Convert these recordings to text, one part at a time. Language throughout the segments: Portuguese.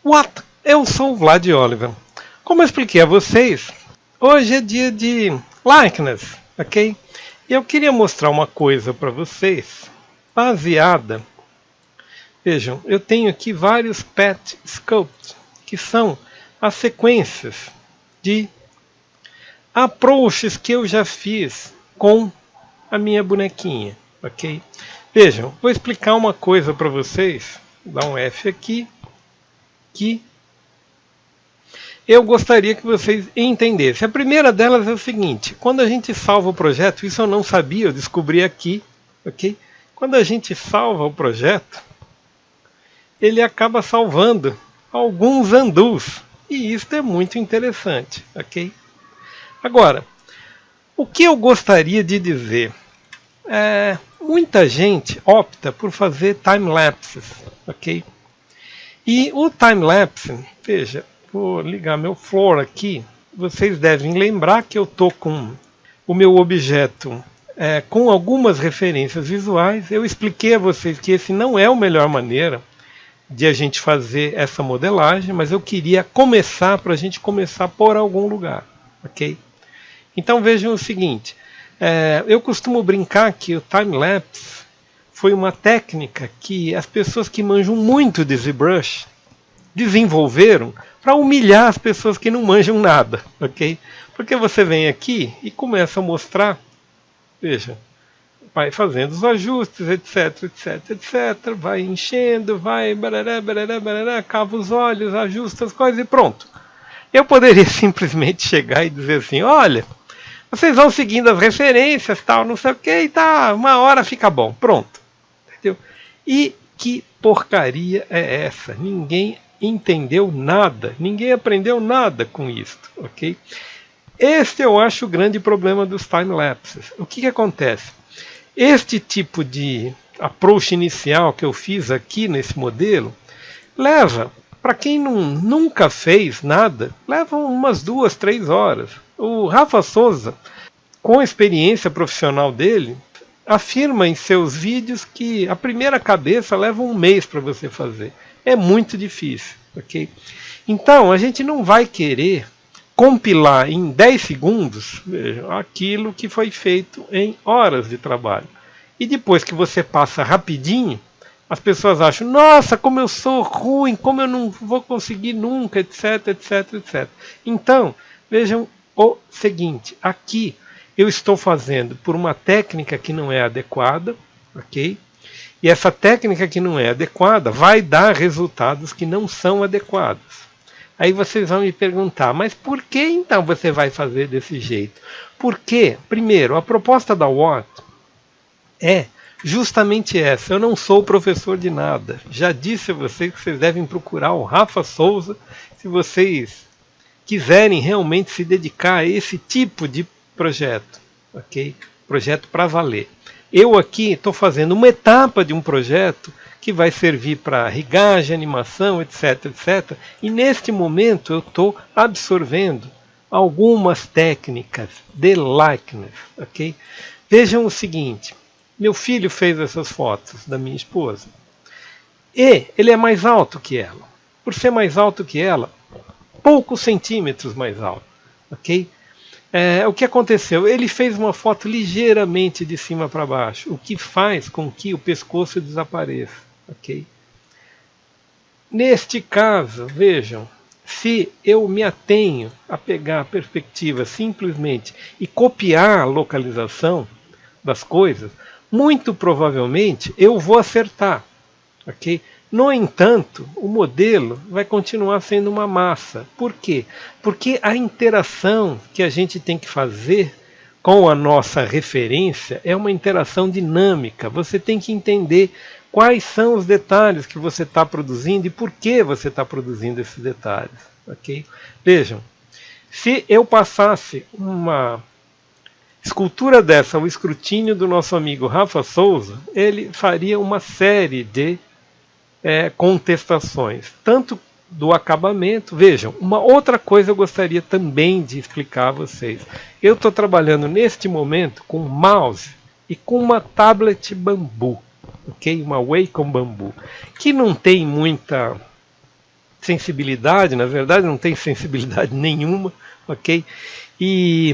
What? Eu sou o Vlad Oliver. Como eu expliquei a vocês, hoje é dia de likeness, ok? E eu queria mostrar uma coisa para vocês, baseada. Vejam, eu tenho aqui vários pet sculpts, que são as sequências de approaches que eu já fiz com a minha bonequinha, ok? Vejam, vou explicar uma coisa para vocês. Vou dar um F aqui, que eu gostaria que vocês entendessem. A primeira delas é o seguinte: quando a gente salva o projeto, isso eu não sabia, eu descobri aqui, ok? Quando a gente salva o projeto, ele acaba salvando alguns undos, e isso é muito interessante, ok? Agora, o que eu gostaria de dizer? Muita gente opta por fazer time-lapses, ok? E o time-lapse, veja, vou ligar meu floor aqui. Vocês devem lembrar que eu estou com o meu objeto com algumas referências visuais. Eu expliquei a vocês que esse não é a melhor maneira de a gente fazer essa modelagem, mas eu queria começar para a gente começar por algum lugar, ok? Então vejam o seguinte, eu costumo brincar que o time-lapse foi uma técnica que as pessoas que manjam muito de ZBrush desenvolveram para humilhar as pessoas que não manjam nada, ok? Porque você vem aqui e começa a mostrar, veja, vai fazendo os ajustes, etc, etc, etc, vai enchendo, vai, barará, barará, barará, cava os olhos, ajusta as coisas e pronto. Eu poderia simplesmente chegar e dizer assim, olha, vocês vão seguindo as referências, tal, não sei o que, e tá, uma hora fica bom, pronto. Entendeu? E que porcaria é essa? Ninguém entendeu nada, ninguém aprendeu nada com isso, ok? Este eu acho o grande problema dos time-lapses. O que acontece? Este tipo de approach inicial que eu fiz aqui nesse modelo leva, para quem nunca fez nada, leva umas 2, 3 horas. O Rafa Souza, com a experiência profissional dele, afirma em seus vídeos que a primeira cabeça leva 1 mês para você fazer. É muito difícil, ok? Então, a gente não vai querer compilar em 10 segundos, veja, aquilo que foi feito em horas de trabalho. E depois que você passa rapidinho, as pessoas acham, nossa, como eu sou ruim, como eu não vou conseguir nunca, etc, etc, etc. Então, vejam o seguinte, aqui eu estou fazendo por uma técnica que não é adequada, ok? E essa técnica que não é adequada vai dar resultados que não são adequados. Aí vocês vão me perguntar, mas por que então você vai fazer desse jeito? Porque, primeiro, a proposta da Watt é justamente essa. Eu não sou professor de nada. Já disse a vocês que vocês devem procurar o Rafa Souza se vocês quiserem realmente se dedicar a esse tipo de projeto, ok? Projeto para valer. Eu aqui estou fazendo uma etapa de um projeto que vai servir para rigagem, animação, etc, etc. E neste momento eu estou absorvendo algumas técnicas de likeness, ok? Vejam o seguinte, meu filho fez essas fotos da minha esposa e ele é mais alto que ela. Por ser mais alto que ela, poucos centímetros mais alto, ok? O que aconteceu? Ele fez uma foto ligeiramente de cima para baixo, o que faz com que o pescoço desapareça, ok? Neste caso, vejam, se eu me atenho a pegar a perspectiva simplesmente e copiar a localização das coisas, muito provavelmente eu vou acertar, ok? No entanto, o modelo vai continuar sendo uma massa. Por quê? Porque a interação que a gente tem que fazer com a nossa referência é uma interação dinâmica. Você tem que entender quais são os detalhes que você está produzindo e por que você está produzindo esses detalhes. Okay? Vejam, se eu passasse uma escultura dessa ao escrutínio do nosso amigo Rafa Souza, ele faria uma série de contestações, tanto do acabamento. Vejam, uma outra coisa eu gostaria também de explicar a vocês. Eu estou trabalhando neste momento com mouse e com uma tablet bambu, ok? Uma Wacom bambu, que não tem muita sensibilidade, na verdade não tem sensibilidade nenhuma, ok?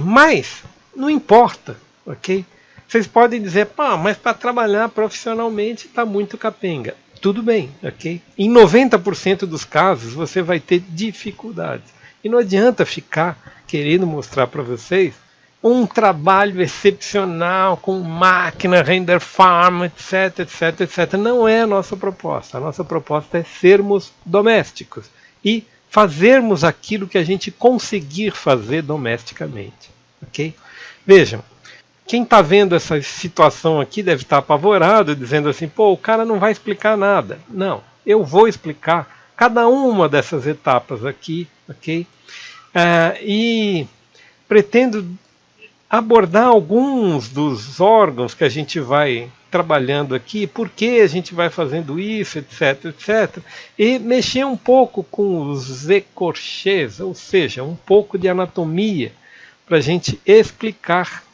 Mas não importa, ok? Vocês podem dizer, pá, mas para trabalhar profissionalmente está muito capenga. Tudo bem, ok? Em 90% dos casos você vai ter dificuldades. E não adianta ficar querendo mostrar para vocês um trabalho excepcional com máquina, render farm, etc, etc, etc. Não é a nossa proposta. A nossa proposta é sermos domésticos e fazermos aquilo que a gente conseguir fazer domesticamente, ok? Vejam, quem está vendo essa situação aqui deve estar apavorado, dizendo assim, pô, o cara não vai explicar nada. Não, eu vou explicar cada uma dessas etapas aqui, ok? E pretendo abordar alguns dos órgãos que a gente vai trabalhando aqui, por que a gente vai fazendo isso, etc, etc, e mexer um pouco com os écorchés, ou seja, um pouco de anatomia, para a gente explicar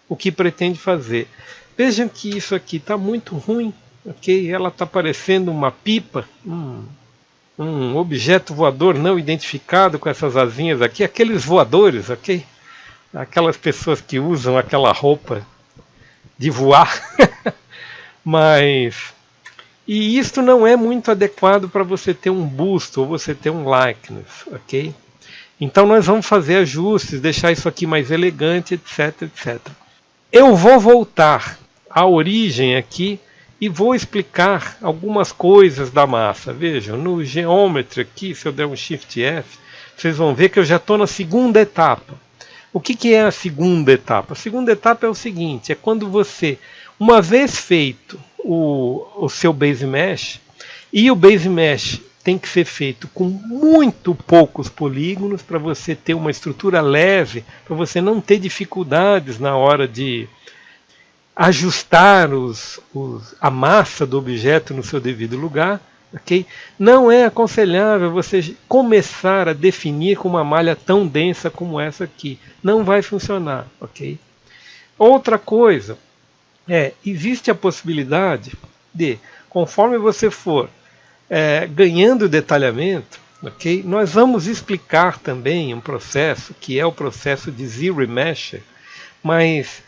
o que pretende fazer. Vejam que isso aqui está muito ruim, ok? Ela está parecendo uma pipa, um objeto voador não identificado com essas asinhas aqui, aqueles voadores, ok? Aquelas pessoas que usam aquela roupa de voar. E isto não é muito adequado para você ter um busto ou você ter um likeness, ok? Então nós vamos fazer ajustes, deixar isso aqui mais elegante, etc, etc. Eu vou voltar à origem aqui e vou explicar algumas coisas da massa. Vejam, no Geometry aqui, se eu der um Shift F, vocês vão ver que eu já estou na segunda etapa. O que é a segunda etapa? A segunda etapa é o seguinte, é quando você, uma vez feito o seu Base Mesh, e o Base Mesh tem que ser feito com muito poucos polígonos para você ter uma estrutura leve, para você não ter dificuldades na hora de ajustar a massa do objeto no seu devido lugar. Okay? Não é aconselhável você começar a definir com uma malha tão densa como essa aqui. Não vai funcionar. Okay? Outra coisa existe a possibilidade de, conforme você for ganhando detalhamento, okay? Nós vamos explicar também um processo que é o processo de Z-Remesher, mas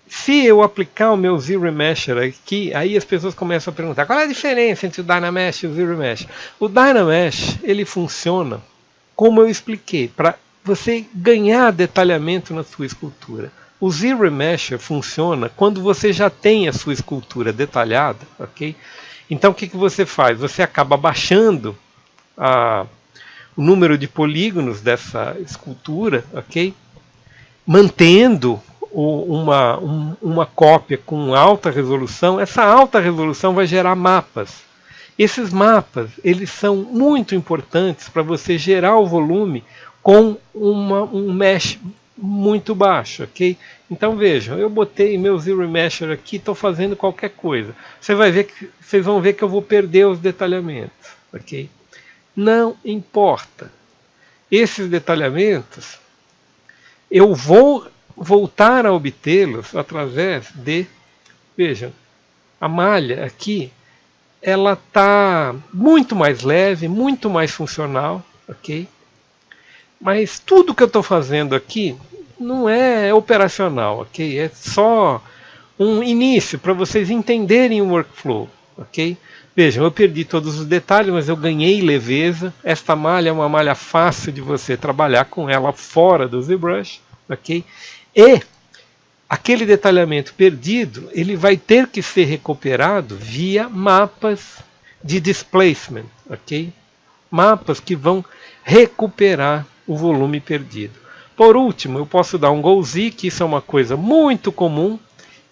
se eu aplicar o meu Z-Remesher aqui, aí as pessoas começam a perguntar qual é a diferença entre o Dynamesh e o Z-Remesher. O Dynamesh, ele funciona como eu expliquei, para você ganhar detalhamento na sua escultura. O Z-Remesher funciona quando você já tem a sua escultura detalhada, ok? Então o que você faz? Você acaba baixando o número de polígonos dessa escultura, ok? Mantendo uma cópia com alta resolução. Essa alta resolução vai gerar mapas. Esses mapas, eles são muito importantes para você gerar o volume com um mesh muito baixo, ok? Então vejam, eu botei meu Z-Remesher aqui, estou fazendo qualquer coisa. Vocês vão ver que eu vou perder os detalhamentos, ok? Não importa. Esses detalhamentos, eu vou voltar a obtê-los através de, vejam, a malha aqui, ela está muito mais leve, muito mais funcional, ok? Mas tudo que eu estou fazendo aqui não é operacional, ok? É só um início para vocês entenderem o workflow, ok? Vejam, eu perdi todos os detalhes, mas eu ganhei leveza. Esta malha é uma malha fácil de você trabalhar com ela fora do ZBrush, ok? E aquele detalhamento perdido, ele vai ter que ser recuperado via mapas de displacement, ok? Mapas que vão recuperar o volume perdido. Por último, eu posso dar um GoZ, que isso é uma coisa muito comum,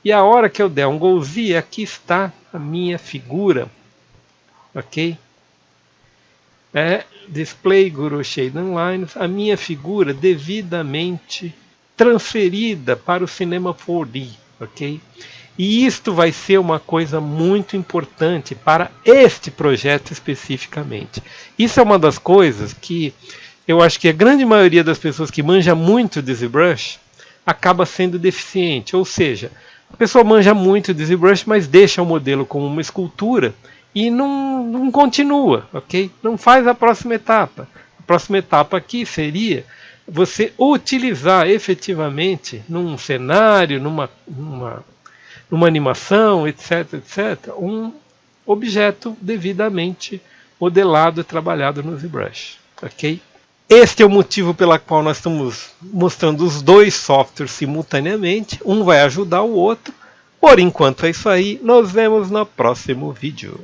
e a hora que eu der um GoZ, aqui está a minha figura, ok? Display Guru Shade Lines, a minha figura devidamente transferida para o cinema 4D, ok? E isto vai ser uma coisa muito importante para este projeto especificamente. Isso é uma das coisas que eu acho que a grande maioria das pessoas que manja muito de ZBrush acaba sendo deficiente. Ou seja, a pessoa manja muito de ZBrush, mas deixa o modelo como uma escultura e não continua, ok? Não faz a próxima etapa. A próxima etapa aqui seria você utilizar efetivamente num cenário, numa animação, etc, etc, um objeto devidamente modelado e trabalhado no ZBrush, ok? Este é o motivo pela qual nós estamos mostrando os dois softwares simultaneamente. Um vai ajudar o outro. Por enquanto é isso aí. Nos vemos no próximo vídeo.